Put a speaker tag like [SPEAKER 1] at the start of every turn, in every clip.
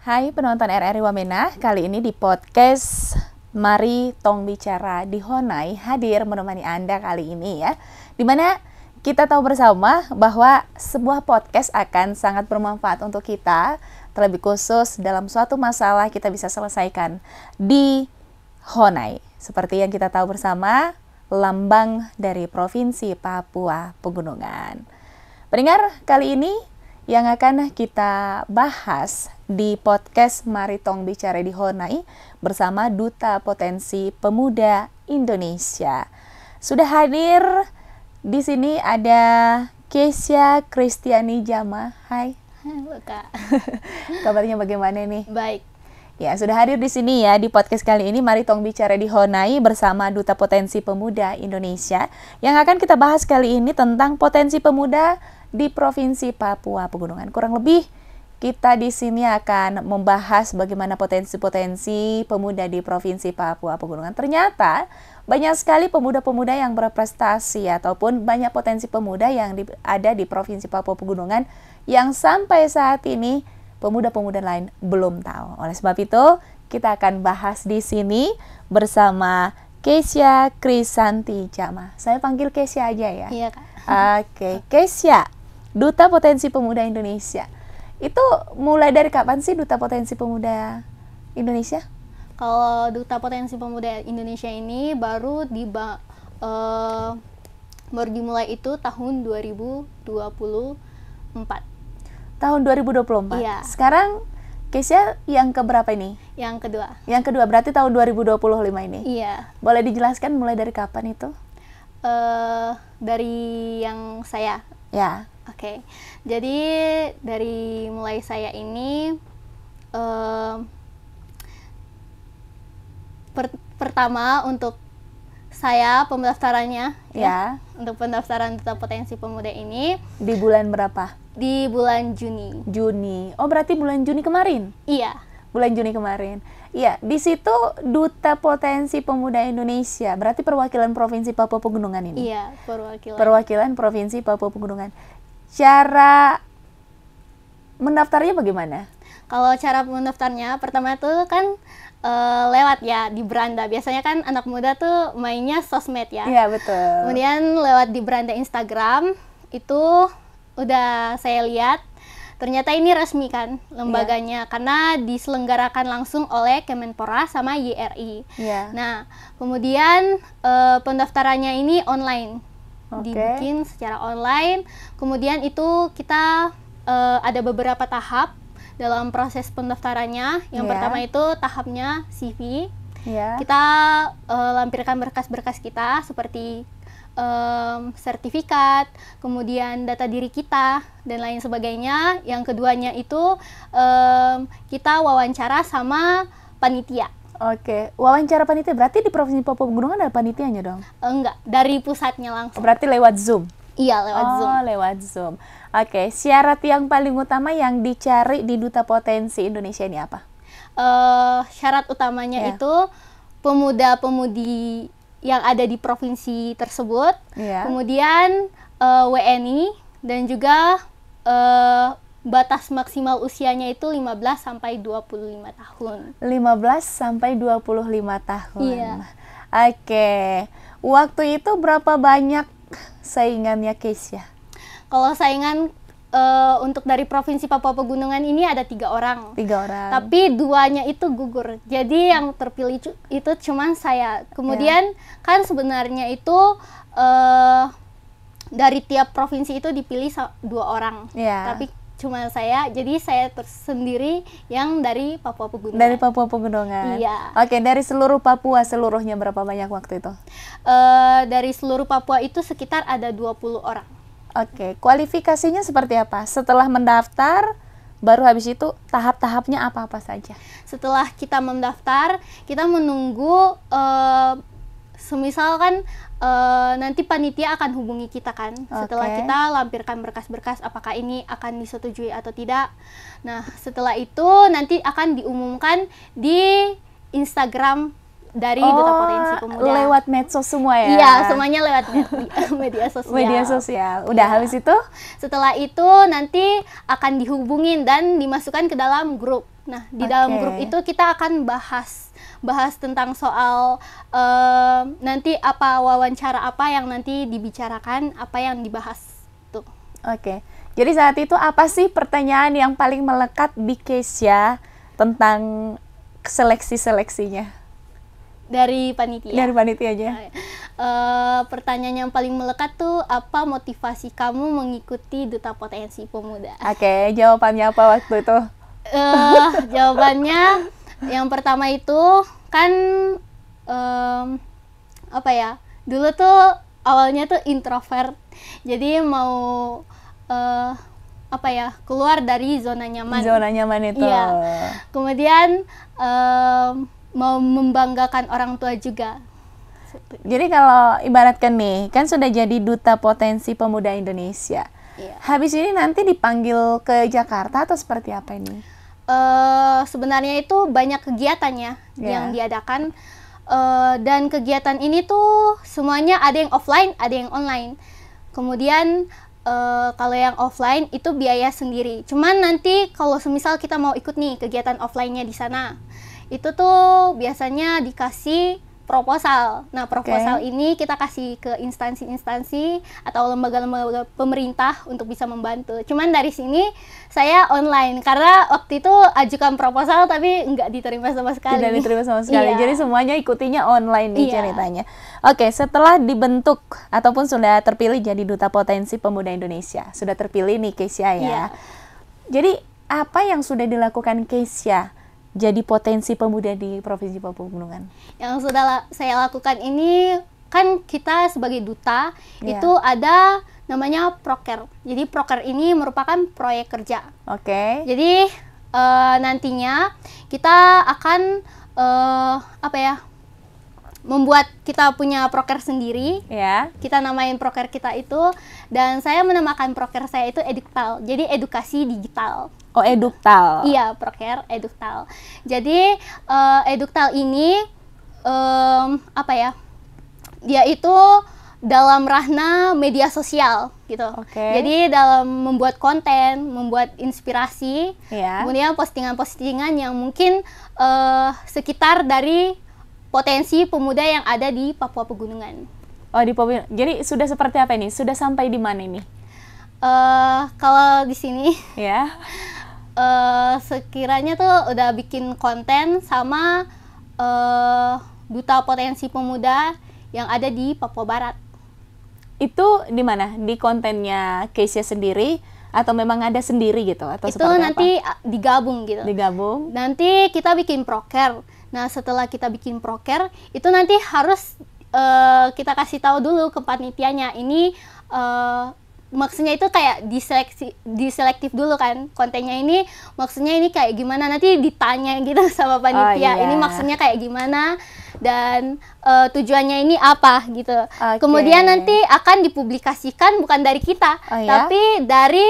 [SPEAKER 1] Hai penonton RRI Wamena, kali ini di podcast Mari Tong Bicara di Honai hadir menemani Anda kali ini ya. Dimana kita tahu bersama bahwa sebuah podcast akan sangat bermanfaat untuk kita, terlebih khusus dalam suatu masalah kita bisa selesaikan di Honai. Seperti yang kita tahu bersama, lambang dari Provinsi Papua Pegunungan. Pendengar, kali ini yang akan kita bahas di podcast Mari Tong Bicara di Honai bersama Duta Potensi Pemuda Indonesia. Sudah hadir di sini ada Kesia Kristiani Jama. Hai.
[SPEAKER 2] Halo Kak.
[SPEAKER 1] Kabarnya bagaimana nih?
[SPEAKER 2] Baik.
[SPEAKER 1] Ya, sudah hadir di sini ya di podcast kali ini Mari Tong Bicara di Honai bersama Duta Potensi Pemuda Indonesia. Yang akan kita bahas kali ini tentang potensi pemuda di Provinsi Papua Pegunungan. Kurang lebih kita di sini akan membahas bagaimana potensi-potensi pemuda di Provinsi Papua Pegunungan. Ternyata banyak sekali pemuda-pemuda yang berprestasi ataupun banyak potensi pemuda yang ada di Provinsi Papua Pegunungan yang sampai saat ini pemuda-pemuda lain belum tahu. Oleh sebab itu, kita akan bahas di sini bersama Kesia Krisanti Jama. Saya panggil Kesia aja ya.
[SPEAKER 2] Iya Kak.
[SPEAKER 1] Oke, Kesia, Duta Potensi Pemuda Indonesia. Itu mulai dari kapan sih Duta Potensi Pemuda Indonesia?
[SPEAKER 2] Kalau Duta Potensi Pemuda Indonesia ini baru dimulai itu tahun 2024.
[SPEAKER 1] Tahun 2024?
[SPEAKER 2] Iya.
[SPEAKER 1] Sekarang Kesia yang keberapa ini?
[SPEAKER 2] Yang kedua.
[SPEAKER 1] Yang kedua, berarti tahun 2025 ini?
[SPEAKER 2] Iya.
[SPEAKER 1] Boleh dijelaskan mulai dari kapan itu?
[SPEAKER 2] Dari yang saya.
[SPEAKER 1] Ya.
[SPEAKER 2] Oke. Jadi dari mulai saya ini pertama untuk saya pendaftarannya
[SPEAKER 1] Ya.
[SPEAKER 2] untuk pendaftaran Duta Potensi Pemuda ini
[SPEAKER 1] Di bulan berapa?
[SPEAKER 2] di bulan Juni.
[SPEAKER 1] Juni. Oh, berarti bulan Juni kemarin?
[SPEAKER 2] Iya.
[SPEAKER 1] Bulan Juni kemarin. Iya, di situ Duta Potensi Pemuda Indonesia, berarti perwakilan Provinsi Papua Pegunungan ini?
[SPEAKER 2] Iya, perwakilan.
[SPEAKER 1] Perwakilan Provinsi Papua Pegunungan. Cara mendaftarnya bagaimana?
[SPEAKER 2] Kalau cara mendaftarnya, pertama tuh kan lewat ya di beranda. Biasanya kan anak muda tuh mainnya sosmed ya.
[SPEAKER 1] Iya, betul.
[SPEAKER 2] Kemudian lewat di beranda Instagram, itu udah saya lihat. Ternyata ini resmi kan lembaganya, karena diselenggarakan langsung oleh Kemenpora sama YRI.
[SPEAKER 1] Iya.
[SPEAKER 2] Nah, kemudian pendaftarannya ini online.
[SPEAKER 1] Oke.
[SPEAKER 2] Dibikin secara online. Kemudian itu kita ada beberapa tahap dalam proses pendaftarannya. Yang
[SPEAKER 1] Iya.
[SPEAKER 2] pertama itu tahapnya CV.
[SPEAKER 1] Iya.
[SPEAKER 2] Kita lampirkan berkas-berkas kita seperti sertifikat, kemudian data diri kita dan lain sebagainya. Yang keduanya itu kita wawancara sama panitia.
[SPEAKER 1] Oke, wawancara panitia berarti di Provinsi Papua Pegunungan ada panitianya dong?
[SPEAKER 2] Enggak, dari pusatnya langsung.
[SPEAKER 1] Berarti lewat Zoom?
[SPEAKER 2] Iya, lewat Zoom.
[SPEAKER 1] Oh, lewat Zoom. Oke, syarat yang paling utama yang dicari di Duta Potensi Indonesia ini apa?
[SPEAKER 2] Syarat utamanya
[SPEAKER 1] Ya.
[SPEAKER 2] itu pemuda-pemudi yang ada di provinsi tersebut,
[SPEAKER 1] Ya.
[SPEAKER 2] kemudian WNI, dan juga batas maksimal usianya itu 15 sampai 25 tahun.
[SPEAKER 1] 15 sampai 25 tahun.
[SPEAKER 2] Iya.
[SPEAKER 1] Oke. Waktu itu berapa banyak saingannya Kesia?
[SPEAKER 2] Kalau saingan untuk dari Provinsi Papua Pegunungan ini ada 3 orang.
[SPEAKER 1] 3 orang.
[SPEAKER 2] Tapi 2-nya itu gugur. Jadi yang terpilih itu cuman saya. Kemudian kan sebenarnya itu dari tiap provinsi itu dipilih 2 orang.
[SPEAKER 1] Ya.
[SPEAKER 2] Tapi cuma saya. Jadi saya sendiri yang dari Papua Pegunungan.
[SPEAKER 1] Dari Papua Pegunungan.
[SPEAKER 2] Iya.
[SPEAKER 1] Oke, dari seluruh Papua seluruhnya berapa banyak waktu itu?
[SPEAKER 2] Dari seluruh Papua itu sekitar ada 20 orang.
[SPEAKER 1] Oke, kualifikasinya seperti apa? Setelah mendaftar, baru habis itu tahap-tahapnya apa-apa saja?
[SPEAKER 2] Setelah kita mendaftar, kita menunggu semisal kan nanti panitia akan hubungi kita kan setelah
[SPEAKER 1] Oke.
[SPEAKER 2] kita lampirkan berkas-berkas apakah ini akan disetujui atau tidak. Nah, setelah itu nanti akan diumumkan di Instagram dari Duta Potensi Pemuda.
[SPEAKER 1] Lewat medsos semua ya?
[SPEAKER 2] Iya, semuanya lewat media sosial.
[SPEAKER 1] Media sosial. Udah habis itu?
[SPEAKER 2] Setelah itu nanti akan dihubungin dan dimasukkan ke dalam grup. Nah, di dalam
[SPEAKER 1] Oke.
[SPEAKER 2] grup itu kita akan bahas tentang soal nanti apa wawancara apa yang nanti dibicarakan, apa yang dibahas tuh.
[SPEAKER 1] Oke. Jadi saat itu apa sih pertanyaan yang paling melekat di Keisha tentang seleksinya
[SPEAKER 2] Dari panitia.
[SPEAKER 1] dari panitianya?
[SPEAKER 2] Pertanyaan yang paling melekat tuh, apa motivasi kamu mengikuti Duta Potensi Pemuda?
[SPEAKER 1] Oke, jawabannya apa waktu itu?
[SPEAKER 2] Jawabannya yang pertama itu kan apa ya, dulu tuh awalnya tuh introvert, jadi mau apa ya, keluar dari zona nyaman.
[SPEAKER 1] Zona nyaman itu.
[SPEAKER 2] Iya. Kemudian mau membanggakan orang tua juga.
[SPEAKER 1] Jadi kalau ibaratkan nih, kan sudah jadi Duta Potensi Pemuda Indonesia.
[SPEAKER 2] Iya.
[SPEAKER 1] Habis ini nanti dipanggil ke Jakarta atau seperti apa ini?
[SPEAKER 2] Sebenarnya itu banyak kegiatannya yang diadakan, dan kegiatan ini tuh semuanya ada yang offline, ada yang online. Kemudian kalau yang offline itu biaya sendiri. Cuman nanti kalau semisal kita mau ikut nih kegiatan offline-nya di sana, itu tuh biasanya dikasih proposal. Nah, proposal ini kita kasih ke instansi-instansi atau lembaga-lembaga pemerintah untuk bisa membantu. Cuman dari sini saya online karena waktu itu ajukan proposal tapi nggak diterima sama sekali.
[SPEAKER 1] Tidak diterima sama sekali.
[SPEAKER 2] Iya.
[SPEAKER 1] Jadi semuanya ikutinya online nih
[SPEAKER 2] Iya.
[SPEAKER 1] ceritanya. Oke, setelah dibentuk ataupun sudah terpilih jadi Duta Potensi Pemuda Indonesia, sudah terpilih nih Keisha ya.
[SPEAKER 2] Iya.
[SPEAKER 1] Jadi apa yang sudah dilakukan Keisha jadi potensi pemuda di Provinsi Papua Pegunungan?
[SPEAKER 2] Yang sudah saya lakukan ini, kan kita sebagai duta
[SPEAKER 1] Iya.
[SPEAKER 2] itu ada namanya proker. Jadi proker ini merupakan proyek kerja.
[SPEAKER 1] Oke.
[SPEAKER 2] Jadi nantinya kita akan apa ya, membuat kita punya proker sendiri.
[SPEAKER 1] Ya.
[SPEAKER 2] Kita namain proker kita itu, dan saya menamakan proker saya itu Eduktal. Jadi edukasi digital.
[SPEAKER 1] Oh, Eduktal.
[SPEAKER 2] Iya, proker Eduktal. Jadi Eduktal ini apa ya? Dia itu dalam ranah media sosial gitu.
[SPEAKER 1] Oke.
[SPEAKER 2] Jadi dalam membuat konten, membuat inspirasi,
[SPEAKER 1] Ya.
[SPEAKER 2] kemudian postingan-postingan yang mungkin sekitar dari potensi pemuda yang ada di Papua Pegunungan.
[SPEAKER 1] Oh, di Papua. Jadi sudah seperti apa ini? Sudah sampai di mana ini?
[SPEAKER 2] Kalau di sini
[SPEAKER 1] Ya.
[SPEAKER 2] sekiranya tuh udah bikin konten sama Duta Potensi Pemuda yang ada di Papua Barat.
[SPEAKER 1] Itu di mana? Di kontennya Keisha sendiri atau memang ada sendiri gitu atau
[SPEAKER 2] Itu
[SPEAKER 1] seperti
[SPEAKER 2] nanti
[SPEAKER 1] apa?
[SPEAKER 2] digabung gitu.
[SPEAKER 1] Digabung.
[SPEAKER 2] Nanti kita bikin proker. Nah, setelah kita bikin proker, itu nanti harus kita kasih tahu dulu ke panitianya. Ini maksudnya itu kayak diselektif dulu kan, kontennya ini maksudnya ini kayak gimana, nanti ditanya gitu sama panitia.
[SPEAKER 1] Oh, iya.
[SPEAKER 2] Ini maksudnya kayak gimana dan tujuannya ini apa gitu.
[SPEAKER 1] Oke.
[SPEAKER 2] Kemudian nanti akan dipublikasikan bukan dari kita,
[SPEAKER 1] Oh, iya?
[SPEAKER 2] tapi dari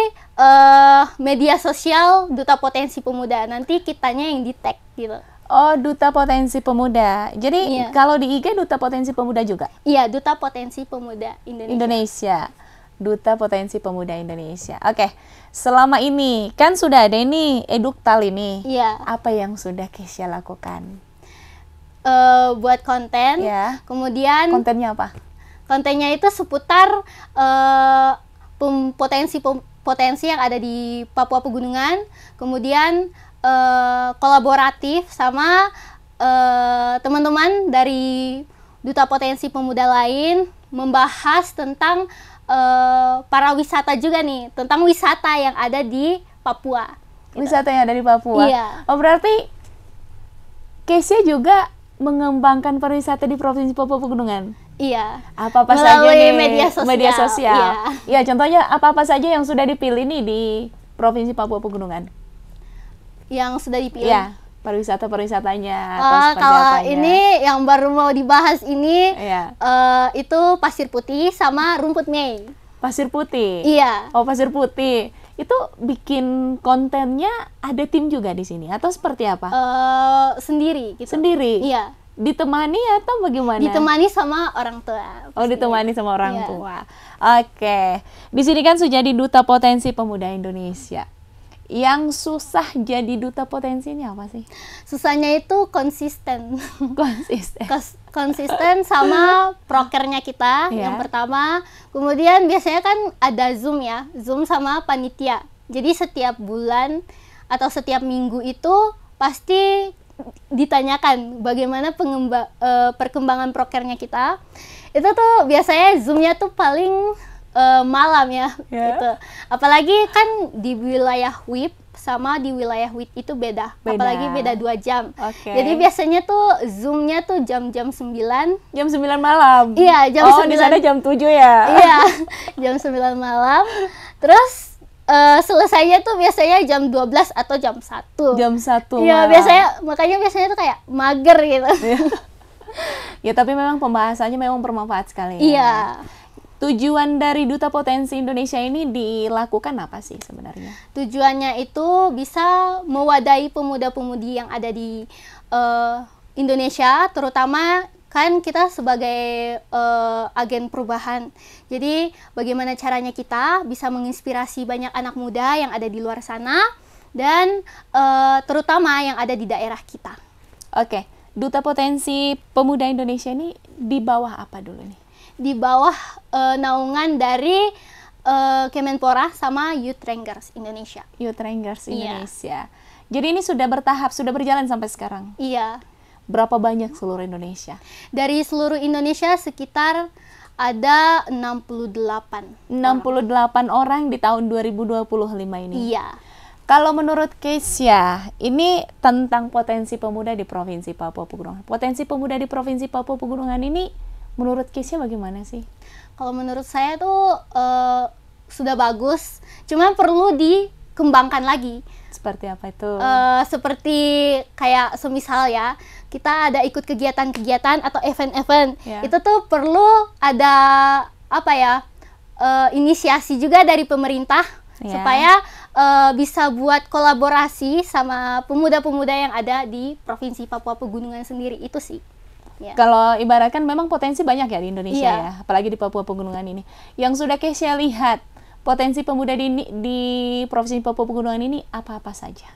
[SPEAKER 2] media sosial Duta Potensi Pemuda. Nanti kitanya yang di-tag gitu.
[SPEAKER 1] Oh, Duta Potensi Pemuda. Jadi
[SPEAKER 2] Iya.
[SPEAKER 1] kalau di IG Duta Potensi Pemuda juga?
[SPEAKER 2] Iya, Duta Potensi Pemuda Indonesia.
[SPEAKER 1] Indonesia. Duta Potensi Pemuda Indonesia. Oke. Selama ini kan sudah ada ini Eduktal ini.
[SPEAKER 2] Iya.
[SPEAKER 1] Apa yang sudah Keisha lakukan?
[SPEAKER 2] Buat konten.
[SPEAKER 1] Ya.
[SPEAKER 2] Kemudian
[SPEAKER 1] Kontennya apa?
[SPEAKER 2] kontennya itu seputar potensi yang ada di Papua Pegunungan. Kemudian kolaboratif sama teman-teman dari Duta Potensi Pemuda lain, membahas tentang para wisata juga nih, tentang wisata yang ada di Papua.
[SPEAKER 1] Wisata yang ada di Papua.
[SPEAKER 2] Iya.
[SPEAKER 1] Oh, berarti Keisha juga mengembangkan pariwisata di Provinsi Papua Pegunungan.
[SPEAKER 2] Iya.
[SPEAKER 1] Apa-apa saja
[SPEAKER 2] Melalui
[SPEAKER 1] nih
[SPEAKER 2] media sosial. Iya.
[SPEAKER 1] Iya, contohnya apa-apa saja yang sudah dipilih nih di Provinsi Papua Pegunungan.
[SPEAKER 2] Yang sudah dipilih.
[SPEAKER 1] Iya, pariwisata-pariwisatanya atau seperti
[SPEAKER 2] Kalau
[SPEAKER 1] apanya.
[SPEAKER 2] ini yang baru mau dibahas ini
[SPEAKER 1] Iya.
[SPEAKER 2] itu pasir putih sama rumput Mei.
[SPEAKER 1] Pasir Putih.
[SPEAKER 2] Iya.
[SPEAKER 1] Oh, Pasir Putih. Itu bikin kontennya ada tim juga di sini atau seperti apa?
[SPEAKER 2] Sendiri gitu.
[SPEAKER 1] Sendiri?
[SPEAKER 2] Iya.
[SPEAKER 1] Ditemani atau bagaimana?
[SPEAKER 2] Ditemani sama orang tua.
[SPEAKER 1] Oh, ditemani sama orang
[SPEAKER 2] Iya.
[SPEAKER 1] tua. Oke. Di sini kan sudah jadi Duta Potensi Pemuda Indonesia. Yang susah jadi duta potensi ini apa sih?
[SPEAKER 2] Susahnya itu konsisten.
[SPEAKER 1] Konsisten.
[SPEAKER 2] Konsisten sama prokernya kita yang pertama. Kemudian biasanya kan ada Zoom ya, Zoom sama panitia. Jadi setiap bulan atau setiap minggu itu pasti ditanyakan bagaimana perkembangan prokernya kita. Itu tuh biasanya Zoom-nya tuh paling malam ya, gitu. Apalagi kan di wilayah WIP sama di wilayah WIT itu beda. Apalagi beda 2 jam. Jadi biasanya tuh Zoom-nya tuh jam-jam 9.
[SPEAKER 1] Jam 9 malam?
[SPEAKER 2] Iya, jam 9.
[SPEAKER 1] Di sana jam 7 ya?
[SPEAKER 2] Iya, jam 9 malam. Terus selesainya tuh biasanya jam 12 atau jam 1.
[SPEAKER 1] Jam 1
[SPEAKER 2] Iya, makanya biasanya tuh kayak mager gitu.
[SPEAKER 1] Ya, tapi memang pembahasannya memang bermanfaat sekali ya.
[SPEAKER 2] Iya.
[SPEAKER 1] Tujuan dari Duta Potensi Indonesia ini dilakukan apa sih sebenarnya?
[SPEAKER 2] Tujuannya itu bisa mewadahi pemuda-pemudi yang ada di Indonesia, terutama kan kita sebagai agen perubahan. Jadi bagaimana caranya kita bisa menginspirasi banyak anak muda yang ada di luar sana dan terutama yang ada di daerah kita.
[SPEAKER 1] Oke, Duta Potensi Pemuda Indonesia ini di bawah apa dulu nih?
[SPEAKER 2] Di bawah naungan dari Kemenpora sama Youth Rangers Indonesia.
[SPEAKER 1] Youth Rangers Indonesia. Jadi ini sudah bertahap, sudah berjalan sampai sekarang?
[SPEAKER 2] Iya.
[SPEAKER 1] Berapa banyak seluruh Indonesia?
[SPEAKER 2] Dari seluruh Indonesia sekitar ada 68.
[SPEAKER 1] 68 orang di tahun 2025 ini?
[SPEAKER 2] Iya.
[SPEAKER 1] Kalau menurut Kesia, ini tentang potensi pemuda di Provinsi Papua Pegunungan. Potensi pemuda di Provinsi Papua Pegunungan ini menurut Kesia bagaimana sih?
[SPEAKER 2] Kalau menurut saya tuh sudah bagus, cuma perlu dikembangkan lagi.
[SPEAKER 1] Seperti apa itu?
[SPEAKER 2] Seperti kayak semisal ya, kita ada ikut kegiatan-kegiatan atau event-event, itu tuh perlu ada apa ya, inisiasi juga dari pemerintah supaya bisa buat kolaborasi sama pemuda-pemuda yang ada di Provinsi Papua Pegunungan sendiri itu sih. Ya.
[SPEAKER 1] Kalau ibaratkan memang potensi banyak ya di Indonesia ya, apalagi di Papua Pegunungan ini. Yang sudah Kesia lihat, potensi pemuda di Provinsi Papua Pegunungan ini apa-apa saja?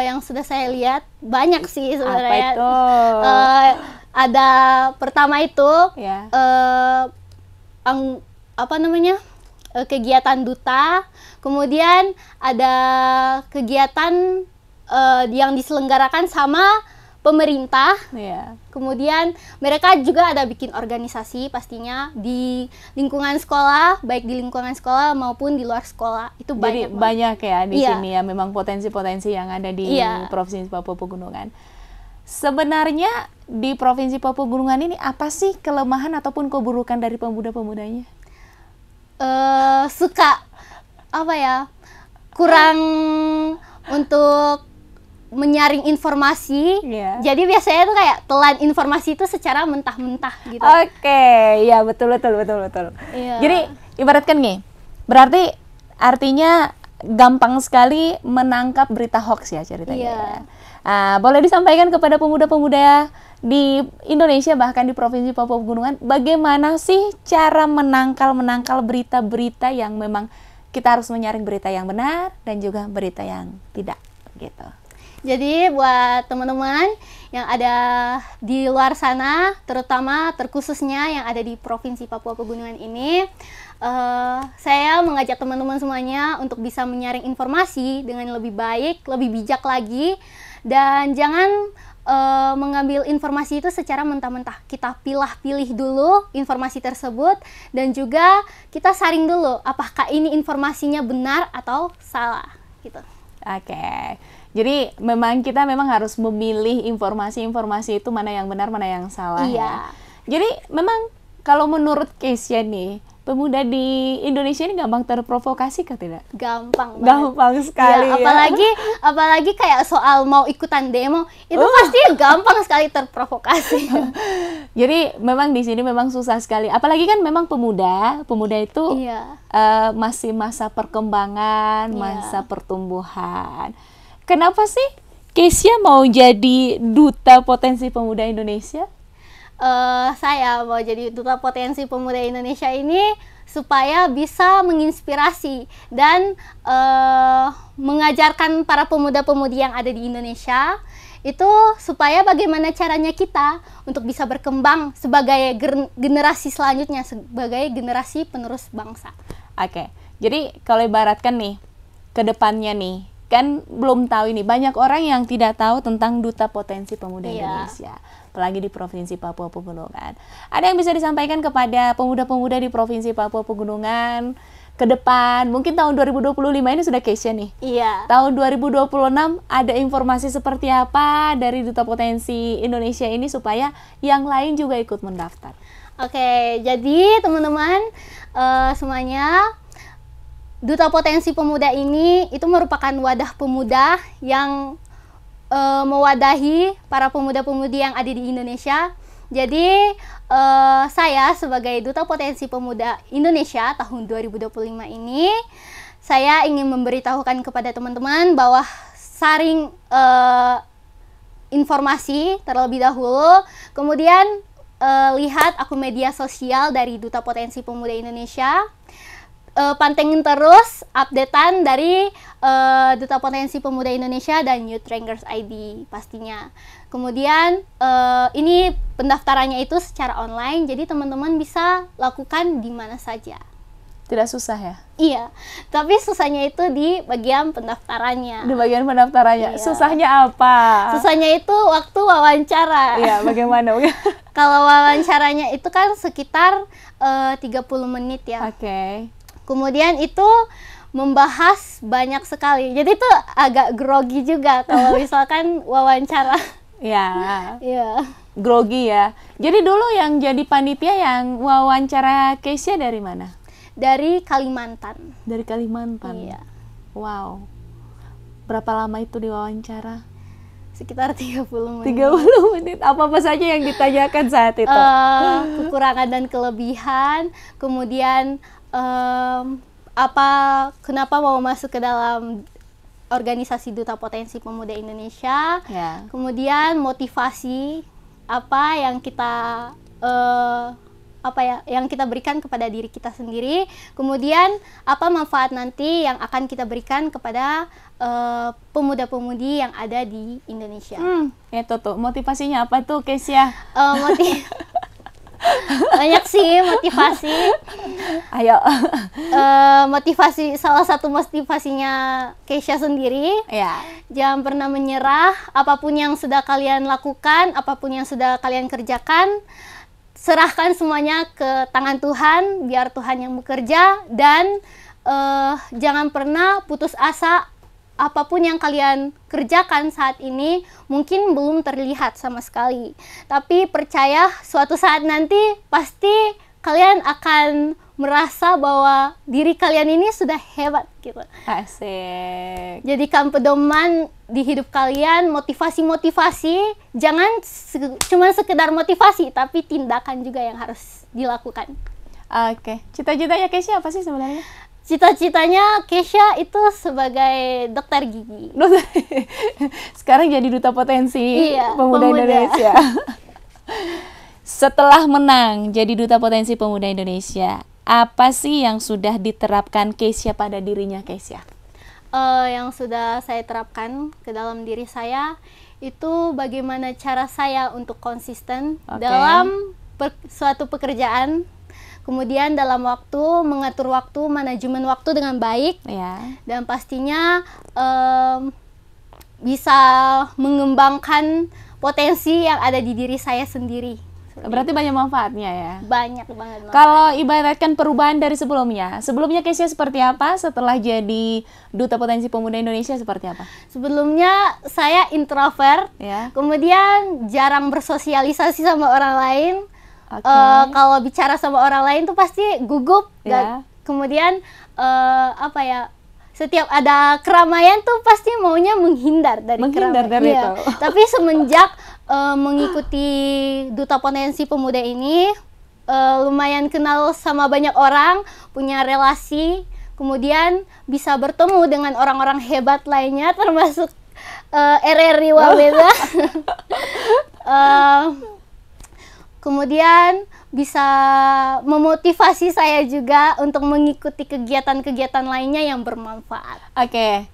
[SPEAKER 2] Yang sudah saya lihat banyak sih sebenarnya.
[SPEAKER 1] Apa itu?
[SPEAKER 2] Ada pertama itu kegiatan duta, kemudian ada kegiatan yang diselenggarakan sama pemerintah. Kemudian mereka juga ada bikin organisasi pastinya di lingkungan sekolah, baik di lingkungan sekolah maupun di luar sekolah. Itu banyak.
[SPEAKER 1] Jadi banyak ya di sini ya, memang potensi-potensi yang ada di Provinsi Papua Pegunungan. Sebenarnya di Provinsi Papua Pegunungan ini apa sih kelemahan ataupun keburukan dari pemuda-pemudanya?
[SPEAKER 2] Suka kurang untuk menyaring informasi, jadi biasanya tuh kayak telan informasi itu secara mentah-mentah gitu.
[SPEAKER 1] Ya betul. Jadi ibaratkan nih, berarti artinya gampang sekali menangkap berita hoax ya ceritanya. Boleh disampaikan kepada pemuda-pemuda di Indonesia bahkan di Provinsi Papua Pegunungan, bagaimana sih cara menangkal berita-berita yang memang kita harus menyaring berita yang benar dan juga berita yang tidak gitu.
[SPEAKER 2] Jadi buat teman-teman yang ada di luar sana, terkhususnya yang ada di Provinsi Papua Pegunungan ini, saya mengajak teman-teman semuanya untuk bisa menyaring informasi dengan lebih baik, lebih bijak lagi, dan jangan mengambil informasi itu secara mentah-mentah. Kita pilih dulu informasi tersebut dan juga kita saring dulu apakah ini informasinya benar atau salah gitu.
[SPEAKER 1] Jadi memang kita harus memilih informasi itu mana yang benar, mana yang salah ya. Jadi memang kalau menurut Kesia nih, pemuda di Indonesia ini gampang terprovokasi kah tidak?
[SPEAKER 2] Gampang banget.
[SPEAKER 1] Gampang sekali
[SPEAKER 2] apalagi kayak soal mau ikutan demo, itu pasti gampang sekali terprovokasi.
[SPEAKER 1] Jadi memang di sini memang susah sekali. Apalagi kan memang pemuda itu masih masa perkembangan, masa pertumbuhan. Kenapa sih Kesia mau jadi Duta Potensi Pemuda Indonesia?
[SPEAKER 2] Saya mau jadi Duta Potensi Pemuda Indonesia ini supaya bisa menginspirasi dan mengajarkan para pemuda-pemudi yang ada di Indonesia itu supaya bagaimana caranya kita untuk bisa berkembang sebagai generasi selanjutnya, sebagai generasi penerus bangsa.
[SPEAKER 1] Oke, jadi kalau ibaratkan nih, ke depannya nih, kan belum tahu ini, banyak orang yang tidak tahu tentang Duta Potensi Pemuda Indonesia, apalagi di Provinsi Papua Pegunungan. Ada yang bisa disampaikan kepada pemuda-pemuda di Provinsi Papua Pegunungan ke depan? Mungkin tahun 2025 ini sudah Keisha nih.
[SPEAKER 2] Iya.
[SPEAKER 1] Tahun 2026 ada informasi seperti apa dari Duta Potensi Indonesia ini supaya yang lain juga ikut mendaftar?
[SPEAKER 2] Oke, jadi teman-teman semuanya, Duta Potensi Pemuda ini itu merupakan wadah pemuda yang mewadahi para pemuda-pemudi yang ada di Indonesia. Jadi saya sebagai Duta Potensi Pemuda Indonesia tahun 2025 ini, saya ingin memberitahukan kepada teman-teman bahwa saring informasi terlebih dahulu, kemudian lihat akun media sosial dari Duta Potensi Pemuda Indonesia, pantengin terus updatean dari Duta Potensi Pemuda Indonesia dan Youth Rankers ID pastinya. Kemudian ini pendaftarannya itu secara online, jadi teman-teman bisa lakukan di mana saja.
[SPEAKER 1] Tidak susah ya?
[SPEAKER 2] Iya, tapi susahnya itu di bagian pendaftarannya.
[SPEAKER 1] Di bagian pendaftarannya,
[SPEAKER 2] Iya.
[SPEAKER 1] Susahnya apa?
[SPEAKER 2] Susahnya itu waktu wawancara.
[SPEAKER 1] Iya, bagaimana?
[SPEAKER 2] Kalau wawancaranya itu kan sekitar 30 menit ya.
[SPEAKER 1] Oke.
[SPEAKER 2] Kemudian itu membahas banyak sekali. Jadi itu agak grogi juga kalau misalkan wawancara.
[SPEAKER 1] Ya,
[SPEAKER 2] Iya.
[SPEAKER 1] grogi ya. Jadi dulu yang jadi panitia yang wawancara Keisha dari mana?
[SPEAKER 2] Dari Kalimantan.
[SPEAKER 1] Dari Kalimantan.
[SPEAKER 2] Iya.
[SPEAKER 1] Wow. Berapa lama itu diwawancara?
[SPEAKER 2] Sekitar 30 menit.
[SPEAKER 1] 30 menit. Apa-apa saja yang ditanyakan saat itu?
[SPEAKER 2] Kekurangan dan kelebihan. Kemudian kenapa mau masuk ke dalam organisasi Duta Potensi Pemuda Indonesia,
[SPEAKER 1] Ya.
[SPEAKER 2] kemudian motivasi apa yang kita yang kita berikan kepada diri kita sendiri, kemudian apa manfaat nanti yang akan kita berikan kepada pemuda-pemudi yang ada di Indonesia.
[SPEAKER 1] Itu tuh motivasinya apa tuh, Keisha?
[SPEAKER 2] Banyak sih motivasi.
[SPEAKER 1] Ayo.
[SPEAKER 2] Motivasi, salah satu motivasinya Keisha sendiri,
[SPEAKER 1] Ya.
[SPEAKER 2] jangan pernah menyerah. Apapun yang sudah kalian lakukan, apapun yang sudah kalian kerjakan, serahkan semuanya ke tangan Tuhan, biar Tuhan yang bekerja. Dan jangan pernah putus asa. Apapun yang kalian kerjakan saat ini mungkin belum terlihat sama sekali, tapi percaya suatu saat nanti pasti kalian akan merasa bahwa diri kalian ini sudah hebat gitu.
[SPEAKER 1] Asik.
[SPEAKER 2] Jadikan pedoman di hidup kalian motivasi-motivasi, jangan cuma sekedar motivasi, tapi tindakan juga yang harus dilakukan.
[SPEAKER 1] Oke. Cita-citanya Keisha apa sih sebenarnya?
[SPEAKER 2] Cita-citanya Keisha itu sebagai dokter gigi.
[SPEAKER 1] Sekarang jadi Duta Potensi Pemuda
[SPEAKER 2] pemuda
[SPEAKER 1] Indonesia. Setelah menang jadi Duta Potensi Pemuda Indonesia, apa sih yang sudah diterapkan Keisha pada dirinya Keisha?
[SPEAKER 2] Yang sudah saya terapkan ke dalam diri saya itu bagaimana cara saya untuk konsisten dalam suatu pekerjaan. Kemudian dalam mengatur waktu, manajemen waktu dengan baik, dan pastinya bisa mengembangkan potensi yang ada di diri saya sendiri.
[SPEAKER 1] Berarti banyak manfaatnya ya?
[SPEAKER 2] Banyak banget manfaatnya.
[SPEAKER 1] Kalau ibaratkan perubahan dari sebelumnya Keisha seperti apa? Setelah jadi Duta Potensi Pemuda Indonesia seperti apa?
[SPEAKER 2] Sebelumnya saya introvert, kemudian jarang bersosialisasi sama orang lain. Kalau bicara sama orang lain tuh pasti gugup. Kemudian setiap ada keramaian tuh pasti maunya menghindar dari keramaian. Tapi semenjak mengikuti Duta Potensi Pemuda ini, lumayan kenal sama banyak orang, punya relasi, kemudian bisa bertemu dengan orang-orang hebat lainnya termasuk RRI Wabeda. Kemudian bisa memotivasi saya juga untuk mengikuti kegiatan-kegiatan lainnya yang bermanfaat.
[SPEAKER 1] Oke.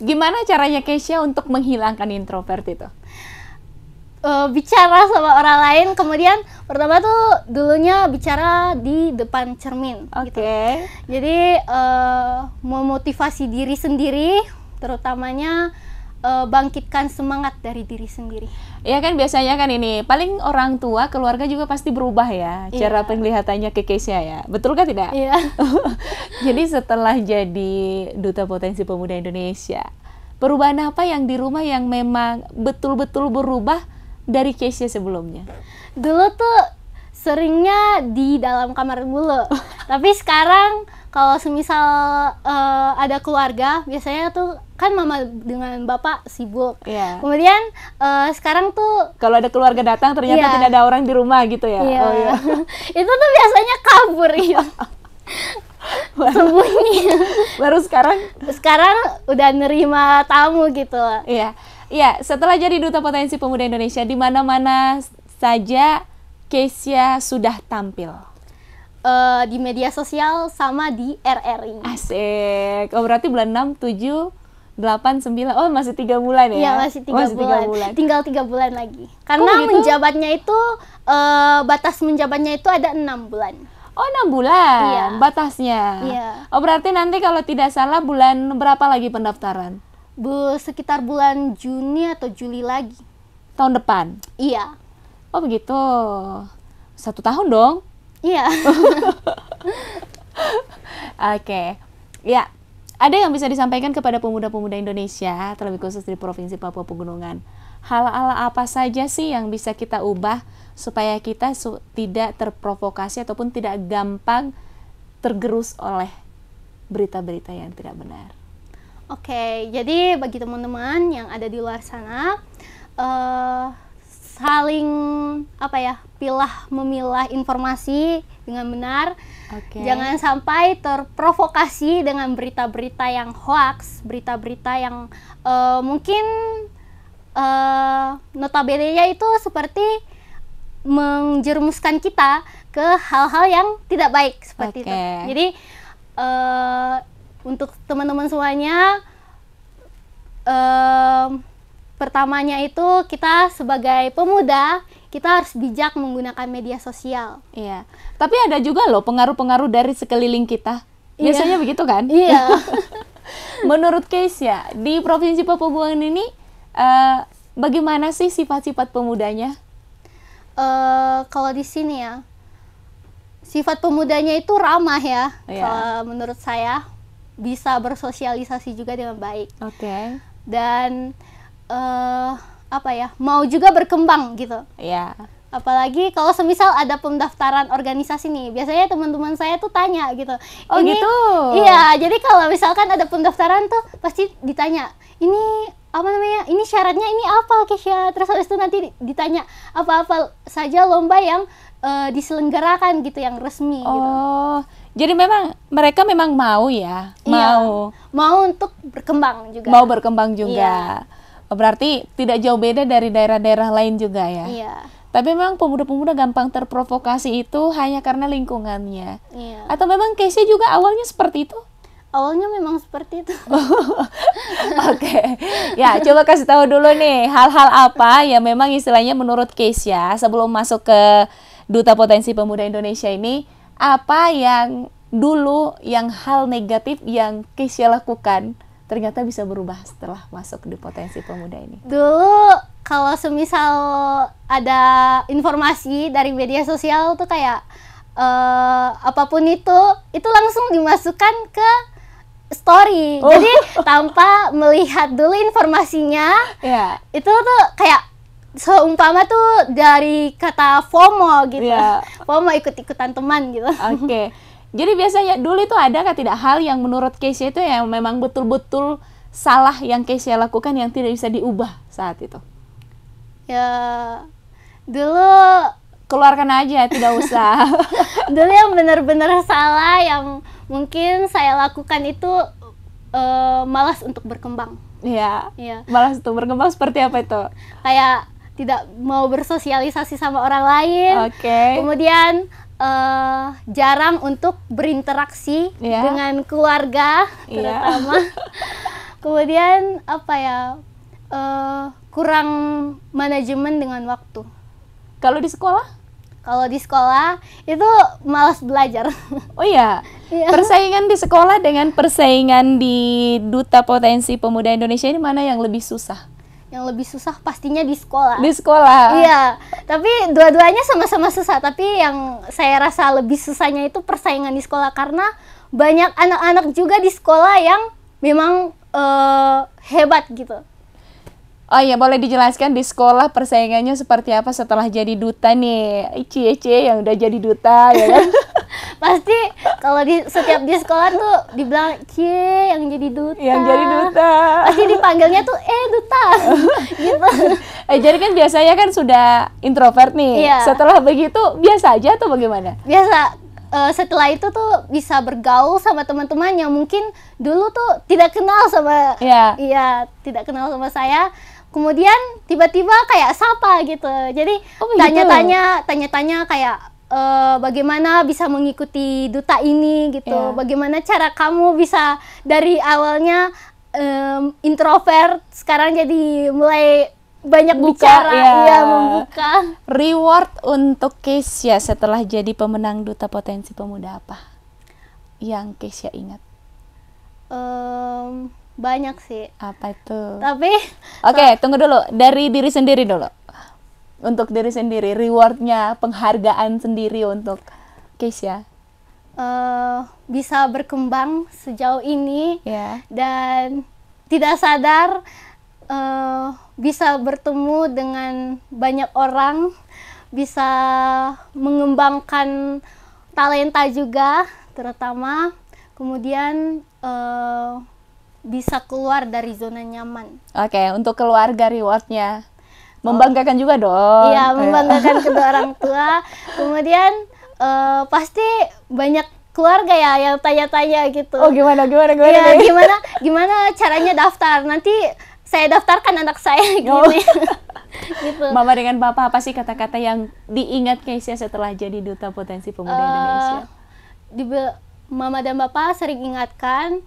[SPEAKER 1] Gimana caranya Keisha untuk menghilangkan introvert itu?
[SPEAKER 2] Bicara sama orang lain, kemudian pertama tuh dulunya bicara di depan cermin.
[SPEAKER 1] Oke.
[SPEAKER 2] Gitu. Jadi memotivasi diri sendiri, terutamanya bangkitkan semangat dari diri sendiri.
[SPEAKER 1] Ya kan biasanya kan ini paling orang tua keluarga juga pasti berubah ya cara penglihatannya ke Keisha ya, betul kan tidak?
[SPEAKER 2] Iya.
[SPEAKER 1] Jadi setelah jadi Duta Potensi Pemuda Indonesia, perubahan apa yang di rumah yang memang betul-betul berubah dari Keisha sebelumnya?
[SPEAKER 2] Dulu tuh seringnya di dalam kamar dulu, tapi sekarang kalau semisal ada keluarga, biasanya tuh kan mama dengan bapak sibuk.
[SPEAKER 1] Iya.
[SPEAKER 2] Kemudian sekarang tuh
[SPEAKER 1] Kalau ada keluarga datang ternyata tidak ada orang di rumah gitu ya?
[SPEAKER 2] iya.
[SPEAKER 1] Oh iya.
[SPEAKER 2] Itu tuh biasanya kabur gitu. Sembunyi.
[SPEAKER 1] Baru sekarang?
[SPEAKER 2] Sekarang udah nerima tamu gitu.
[SPEAKER 1] Iya. Iya, setelah jadi Duta Potensi Pemuda Indonesia, di mana-mana saja Keisha sudah tampil.
[SPEAKER 2] Di media sosial sama di RRI.
[SPEAKER 1] Asik. Oh, berarti bulan 6, 7, 8, 9. Oh, masih 3 bulan ya?
[SPEAKER 2] Iya, masih 3 bulan.
[SPEAKER 1] bulan.
[SPEAKER 2] Tinggal 3 bulan lagi. Karena
[SPEAKER 1] gitu?
[SPEAKER 2] menjabatnya itu batas menjabatnya itu ada 6 bulan.
[SPEAKER 1] Oh, 6 bulan
[SPEAKER 2] Iya.
[SPEAKER 1] batasnya.
[SPEAKER 2] Iya.
[SPEAKER 1] Oh, berarti nanti kalau tidak salah bulan berapa lagi pendaftaran?
[SPEAKER 2] Sekitar bulan Juni atau Juli lagi.
[SPEAKER 1] Tahun depan?
[SPEAKER 2] Iya.
[SPEAKER 1] Oh, begitu. 1 tahun dong?
[SPEAKER 2] Iya.
[SPEAKER 1] Oke. Ya, ada yang bisa disampaikan kepada pemuda-pemuda Indonesia, terlebih khusus di Provinsi Papua Pegunungan. Hal-hal apa saja sih yang bisa kita ubah supaya kita tidak terprovokasi ataupun tidak gampang tergerus oleh berita-berita yang tidak benar?
[SPEAKER 2] Oke, jadi bagi teman-teman yang ada di luar sana, saling memilah informasi dengan benar.
[SPEAKER 1] Oke.
[SPEAKER 2] Jangan sampai terprovokasi dengan berita-berita yang hoax, berita-berita yang mungkin notabene-nya itu seperti menjerumuskan kita ke hal-hal yang tidak baik seperti itu. Jadi untuk teman-teman semuanya, pertamanya itu kita sebagai pemuda, kita harus bijak menggunakan media sosial.
[SPEAKER 1] Iya. Tapi ada juga loh pengaruh-pengaruh dari sekeliling kita. Biasanya begitu kan?
[SPEAKER 2] Iya.
[SPEAKER 1] Menurut Keisha, di Provinsi Papua Pegunungan ini bagaimana sih sifat-sifat pemudanya?
[SPEAKER 2] Kalau di sini ya, sifat pemudanya itu ramah ya.
[SPEAKER 1] Iya.
[SPEAKER 2] Kalau menurut saya bisa bersosialisasi juga dengan baik.
[SPEAKER 1] Oke.
[SPEAKER 2] Dan mau juga berkembang gitu.
[SPEAKER 1] Iya.
[SPEAKER 2] Apalagi kalau semisal ada pendaftaran organisasi nih, biasanya teman-teman saya tuh tanya gitu.
[SPEAKER 1] Oh gitu?
[SPEAKER 2] Iya, jadi kalau misalkan ada pendaftaran tuh pasti ditanya, ini ini syaratnya ini apa Keisha? Terus habis itu nanti ditanya apa-apa saja lomba yang diselenggarakan gitu, yang resmi gitu.
[SPEAKER 1] Oh, jadi mereka memang mau ya?
[SPEAKER 2] Mau untuk berkembang juga.
[SPEAKER 1] Mau berkembang juga.
[SPEAKER 2] Iya.
[SPEAKER 1] Berarti tidak jauh beda dari daerah-daerah lain juga ya?
[SPEAKER 2] Iya.
[SPEAKER 1] Tapi memang pemuda-pemuda gampang terprovokasi itu hanya karena lingkungannya.
[SPEAKER 2] Iya.
[SPEAKER 1] Atau memang Keisha juga awalnya seperti itu?
[SPEAKER 2] Awalnya memang seperti itu.
[SPEAKER 1] Oke. Ya, coba kasih tahu dulu nih, hal-hal apa yang memang istilahnya menurut Keisha sebelum masuk ke Duta Potensi Pemuda Indonesia ini, apa yang dulu yang hal negatif yang Keisha lakukan ternyata bisa berubah setelah masuk di Potensi Pemuda ini?
[SPEAKER 2] Dulu kalau semisal ada informasi dari media sosial tuh kayak apapun itu langsung dimasukkan ke story. Jadi tanpa melihat dulu informasinya.
[SPEAKER 1] Yeah.
[SPEAKER 2] Itu tuh kayak seumpama tuh dari kata FOMO gitu.
[SPEAKER 1] Yeah.
[SPEAKER 2] FOMO, ikut-ikutan teman gitu.
[SPEAKER 1] Oke. Jadi biasanya dulu itu adakah tidak hal yang menurut Keisha itu yang memang betul-betul salah yang Keisha lakukan yang tidak bisa diubah saat itu?
[SPEAKER 2] Ya, dulu
[SPEAKER 1] keluarkan aja, tidak usah.
[SPEAKER 2] Dulu yang benar-benar salah yang mungkin saya lakukan itu malas untuk berkembang.
[SPEAKER 1] Iya.
[SPEAKER 2] Iya.
[SPEAKER 1] Malas untuk berkembang seperti apa itu?
[SPEAKER 2] Kayak tidak mau bersosialisasi sama orang lain.
[SPEAKER 1] Oke.
[SPEAKER 2] Kemudian jarang untuk berinteraksi
[SPEAKER 1] Iya.
[SPEAKER 2] dengan keluarga terutama. Kemudian apa ya, kurang manajemen dengan waktu.
[SPEAKER 1] Kalau di sekolah?
[SPEAKER 2] Kalau di sekolah itu malas belajar.
[SPEAKER 1] Oh iya,
[SPEAKER 2] Iya.
[SPEAKER 1] persaingan di sekolah dengan persaingan di Duta Potensi Pemuda Indonesia ini mana yang lebih susah?
[SPEAKER 2] Yang lebih susah pastinya di sekolah.
[SPEAKER 1] Di sekolah?
[SPEAKER 2] Iya, tapi dua-duanya sama-sama susah. Tapi yang saya rasa lebih susahnya itu persaingan di sekolah, karena banyak anak-anak juga di sekolah yang memang hebat gitu.
[SPEAKER 1] Oh iya, boleh dijelaskan di sekolah persaingannya seperti apa setelah jadi duta nih? Cie yang udah jadi duta, ya kan?
[SPEAKER 2] Pasti kalau setiap di sekolah tuh dibilang Cie yang jadi duta.
[SPEAKER 1] Yang jadi duta.
[SPEAKER 2] Pasti dipanggilnya tuh duta. Gitu.
[SPEAKER 1] Jadi kan biasanya kan sudah introvert nih.
[SPEAKER 2] Iya.
[SPEAKER 1] Setelah begitu biasa aja atau bagaimana?
[SPEAKER 2] Biasa. Setelah itu tuh bisa bergaul sama teman-teman yang mungkin dulu tuh tidak kenal sama
[SPEAKER 1] Iya.
[SPEAKER 2] tidak kenal sama saya. Kemudian tiba-tiba kayak sapa gitu. Jadi
[SPEAKER 1] Oh, begitu.
[SPEAKER 2] tanya-tanya kayak bagaimana bisa mengikuti duta ini gitu.
[SPEAKER 1] Iya.
[SPEAKER 2] Bagaimana cara kamu bisa dari awalnya introvert sekarang jadi mulai banyak bicara, membuka.
[SPEAKER 1] Reward untuk Keisha setelah jadi pemenang Duta Potensi Pemuda apa yang Keisha ingat?
[SPEAKER 2] Banyak sih.
[SPEAKER 1] Apa itu?
[SPEAKER 2] Tapi
[SPEAKER 1] Oke, tunggu dulu. Dari diri sendiri dulu. Untuk diri sendiri, rewardnya, penghargaan sendiri untuk Keisha.
[SPEAKER 2] Bisa berkembang sejauh ini
[SPEAKER 1] Ya.
[SPEAKER 2] dan tidak sadar bisa bertemu dengan banyak orang, bisa mengembangkan talenta juga terutama, kemudian bisa keluar dari zona nyaman.
[SPEAKER 1] Oke, untuk keluarga rewardnya membanggakan juga dong.
[SPEAKER 2] Iya, membanggakan kedua orang tua. Kemudian pasti banyak keluarga ya yang tanya-tanya gitu.
[SPEAKER 1] Oh, gimana
[SPEAKER 2] Ya,
[SPEAKER 1] nih?
[SPEAKER 2] gimana caranya daftar? Nanti saya daftarkan anak saya gini. Gitu.
[SPEAKER 1] Mama dengan papa, apa sih kata-kata yang diingat Keisha setelah jadi Duta Potensi Pemuda Indonesia?
[SPEAKER 2] Mama dan Bapak sering ingatkan,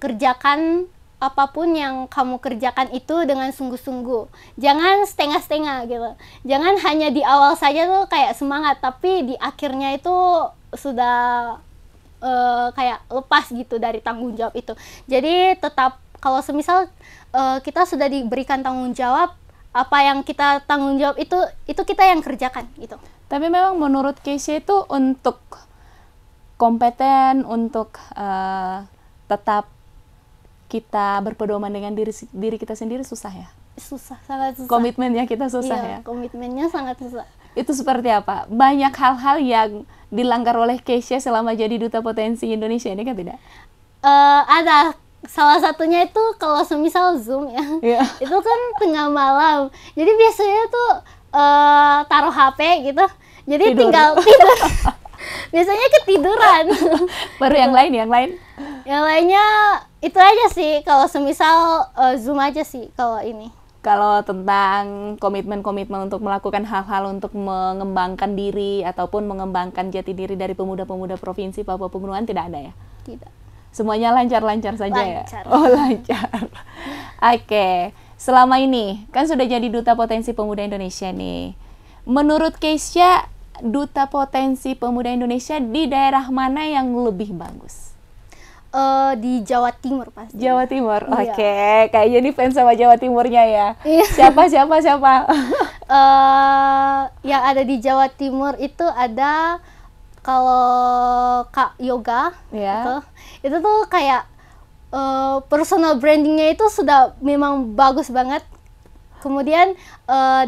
[SPEAKER 2] kerjakan apapun yang kamu kerjakan itu dengan sungguh-sungguh. Jangan setengah-setengah gitu. Jangan hanya di awal saja tuh kayak semangat, tapi di akhirnya itu sudah kayak lepas gitu dari tanggung jawab itu. Jadi tetap kalau semisal kita sudah diberikan tanggung jawab, apa yang kita tanggung jawab itu kita yang kerjakan gitu.
[SPEAKER 1] Tapi memang menurut Keisha itu untuk kompeten, untuk tetap kita berpedoman dengan diri kita sendiri susah ya?
[SPEAKER 2] Susah, sangat susah.
[SPEAKER 1] Komitmennya kita susah ya?
[SPEAKER 2] Komitmennya sangat susah.
[SPEAKER 1] Itu seperti apa? Banyak hal-hal yang dilanggar oleh Keisha selama jadi Duta Potensi Indonesia ini kan tidak?
[SPEAKER 2] Ada. Salah satunya itu kalau semisal Zoom ya,
[SPEAKER 1] Iya.
[SPEAKER 2] itu kan tengah malam. Jadi biasanya tuh taruh HP gitu, jadi
[SPEAKER 1] Tidur.
[SPEAKER 2] tinggal tidur. Biasanya ketiduran.
[SPEAKER 1] Baru yang lain?
[SPEAKER 2] Yang lainnya itu aja sih, kalau semisal Zoom aja sih kalau ini.
[SPEAKER 1] Kalau tentang komitmen-komitmen untuk melakukan hal-hal untuk mengembangkan diri ataupun mengembangkan jati diri dari pemuda-pemuda Provinsi Papua Pegunungan tidak ada ya?
[SPEAKER 2] Tidak.
[SPEAKER 1] Semuanya lancar-lancar saja
[SPEAKER 2] Lancar.
[SPEAKER 1] ya? Oh, lancar. Oke. Selama ini, kan sudah jadi Duta Potensi Pemuda Indonesia nih. Menurut Keisha, Duta Potensi Pemuda Indonesia di daerah mana yang lebih bagus?
[SPEAKER 2] Di Jawa Timur pasti.
[SPEAKER 1] Jawa Timur,
[SPEAKER 2] Iya.
[SPEAKER 1] oke. Kayaknya nih fans sama Jawa Timurnya ya.
[SPEAKER 2] Iya.
[SPEAKER 1] Siapa?
[SPEAKER 2] Yang ada di Jawa Timur itu ada, kalau Kak Yoga
[SPEAKER 1] Ya.
[SPEAKER 2] itu tuh kayak personal brandingnya itu sudah memang bagus banget. Kemudian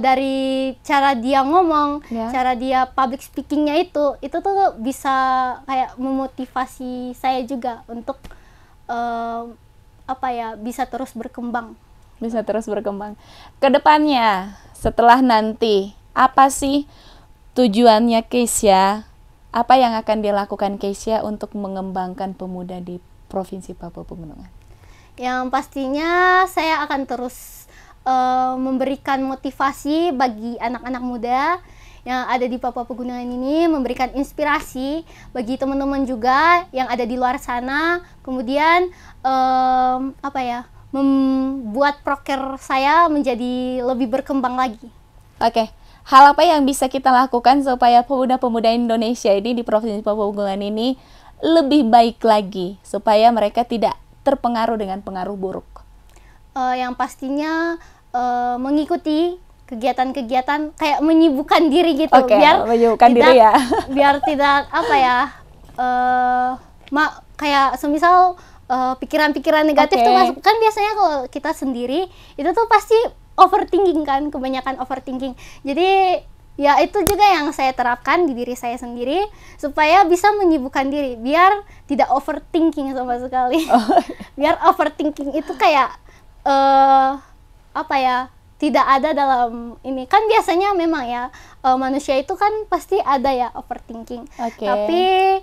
[SPEAKER 2] dari cara dia ngomong,
[SPEAKER 1] Ya.
[SPEAKER 2] cara dia public speakingnya itu tuh bisa kayak memotivasi saya juga untuk bisa terus berkembang.
[SPEAKER 1] Bisa terus berkembang. Kedepannya, setelah nanti, apa sih tujuannya Keisha? Apa yang akan dilakukan Keisha untuk mengembangkan pemuda di Provinsi Papua Pegunungan?
[SPEAKER 2] Yang pastinya saya akan terus memberikan motivasi bagi anak-anak muda yang ada di Papua Pegunungan ini, memberikan inspirasi bagi teman-teman juga yang ada di luar sana. Kemudian membuat proker saya menjadi lebih berkembang lagi.
[SPEAKER 1] Oke. Hal apa yang bisa kita lakukan supaya pemuda-pemuda Indonesia ini di Provinsi Papua Pegunungan ini lebih baik lagi, supaya mereka tidak terpengaruh dengan pengaruh buruk?
[SPEAKER 2] Yang pastinya mengikuti kegiatan-kegiatan kayak menyibukkan diri gitu, biar
[SPEAKER 1] menyibukkan diri ya.
[SPEAKER 2] Biar tidak kayak semisal pikiran-pikiran negatif tuh masuk. Kan biasanya kalau kita sendiri itu tuh pasti overthinking kan, kebanyakan overthinking. Jadi ya itu juga yang saya terapkan di diri saya sendiri supaya bisa menyibukkan diri biar tidak overthinking sama sekali. Biar overthinking itu kayak tidak ada dalam ini. Kan biasanya memang ya manusia itu kan pasti ada ya overthinking. Tapi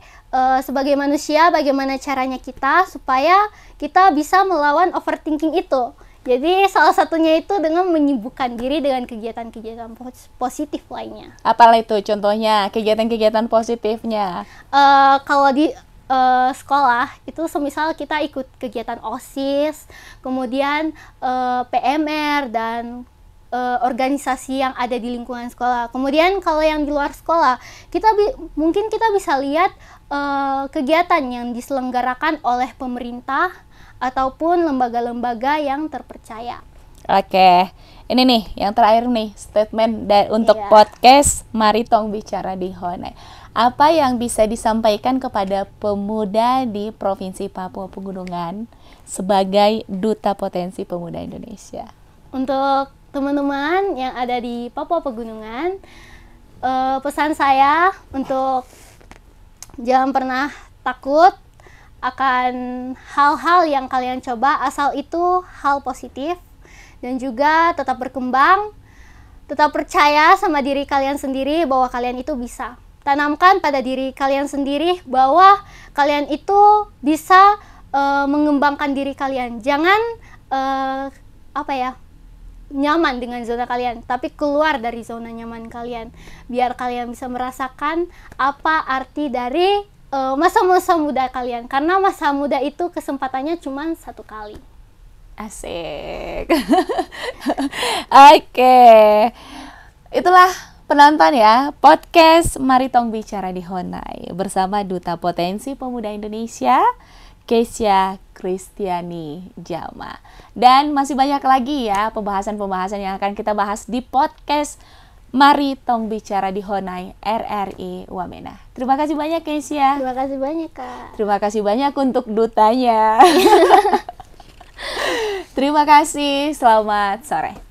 [SPEAKER 2] sebagai manusia bagaimana caranya kita supaya kita bisa melawan overthinking itu? Jadi salah satunya itu dengan menyibukkan diri dengan kegiatan-kegiatan positif lainnya.
[SPEAKER 1] Apalah itu contohnya kegiatan-kegiatan positifnya?
[SPEAKER 2] Kalau di sekolah itu semisal kita ikut kegiatan OSIS, kemudian PMR dan organisasi yang ada di lingkungan sekolah. Kemudian kalau yang di luar sekolah, mungkin kita bisa lihat kegiatan yang diselenggarakan oleh pemerintah ataupun lembaga-lembaga yang terpercaya.
[SPEAKER 1] Oke, ini nih yang terakhir nih statement untuk podcast Mari Tong Bicara di Honai. Apa yang bisa disampaikan kepada pemuda di Provinsi Papua Pegunungan sebagai Duta Potensi Pemuda Indonesia?
[SPEAKER 2] Untuk teman-teman yang ada di Papua Pegunungan, pesan saya untuk jangan pernah takut akan hal-hal yang kalian coba, asal itu hal positif, dan juga tetap berkembang, tetap percaya sama diri kalian sendiri bahwa kalian itu bisa. Tanamkan pada diri kalian sendiri bahwa kalian itu bisa mengembangkan diri kalian. Jangan nyaman dengan zona kalian, tapi keluar dari zona nyaman kalian, biar kalian bisa merasakan apa arti dari masa-masa muda kalian, karena masa muda itu kesempatannya cuma satu kali.
[SPEAKER 1] Asik. Oke. Itulah penonton ya podcast Mari Tong Bicara di Honai bersama Duta Potensi Pemuda Indonesia Kesia Kristiani Jama. Dan masih banyak lagi ya pembahasan-pembahasan yang akan kita bahas di podcast Mari Tong Bicara di Honai RRI Wamena. Terima kasih banyak Kesia.
[SPEAKER 2] Terima kasih banyak Kak.
[SPEAKER 1] Terima kasih banyak untuk dutanya. Terima kasih, selamat sore.